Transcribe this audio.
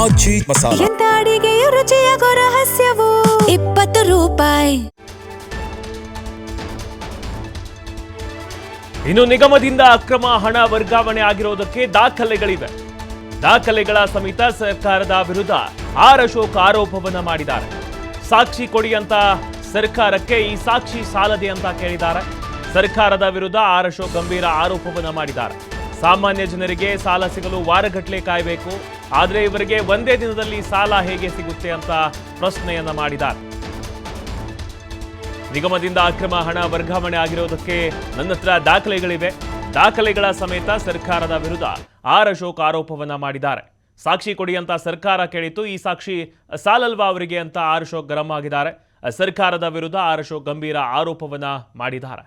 ಮಚ್ಚಿ ಮಸಾಲ. ಎಂತ ಅಡಿಗೆಯ ರುಚಿಯಾಗೋ ರಹಸ್ಯವು 20 ರೂಪಾಯಿ. ಇನ್ನು ನಿಗಮದಿಂದ ಅಕ್ರಮ ಹಣ ವರ್ಗಾವಣೆ ಆಗಿರೋದಕ್ಕೆ ದಾಖಲೆಗಳಿವೆ. ದಾಖಲೆಗಳ ಸಮೇತ ಸರ್ಕಾರದ ವಿರುದ್ಧ ಆರ್ ಅಶೋಕ್ ಆರೋಪವನ್ನ ಮಾಡಿದ್ದಾರೆ. ಸಾಕ್ಷಿ ಕೊಡಿ ಅಂತ ಸರ್ಕಾರಕ್ಕೆ ಈ ಸಾಕ್ಷಿ ಸಾಲದೆ ಅಂತ ಕೇಳಿದ್ದಾರೆ. ಸರ್ಕಾರದ ವಿರುದ್ಧ ಆರ್ ಅಶೋಕ್ ಗಂಭೀರ ಆರೋಪವನ್ನ ಮಾಡಿದ್ದಾರೆ. ಸಾಮಾನ್ಯ ಜನರಿಗೆ ಸಾಲ ಸಿಗಲು ವಾರಗಟ್ಟಲೆ ಕಾಯಬೇಕು, ಆದರೆ ಇವರಿಗೆ ಒಂದೇ ದಿನದಲ್ಲಿ ಸಾಲ ಹೇಗೆ ಸಿಗುತ್ತೆ ಅಂತ ಪ್ರಶ್ನೆಯನ್ನ ಮಾಡಿದ್ದಾರೆ. ನಿಗಮದಿಂದ ಅಕ್ರಮ ಹಣ ವರ್ಗಾವಣೆ ಆಗಿರೋದಕ್ಕೆ ನನ್ನ ಹತ್ರ ದಾಖಲೆಗಳಿವೆ. ದಾಖಲೆಗಳ ಸಮೇತ ಸರ್ಕಾರದ ವಿರುದ್ಧ ಆರ್ ಅಶೋಕ್ ಆರೋಪವನ್ನ ಮಾಡಿದ್ದಾರೆ. ಸಾಕ್ಷಿ ಕೊಡಿ ಅಂತ ಸರ್ಕಾರ ಕೇಳಿತ್ತು, ಈ ಸಾಕ್ಷಿ ಸಾಲಲ್ವಾ ಅವರಿಗೆ ಅಂತ ಆರ್ ಅಶೋಕ್ ಗರಂ ಆಗಿದ್ದಾರೆ. ಸರ್ಕಾರದ ವಿರುದ್ಧ ಆರ್ ಅಶೋಕ್ ಗಂಭೀರ ಆರೋಪವನ್ನ ಮಾಡಿದ್ದಾರೆ.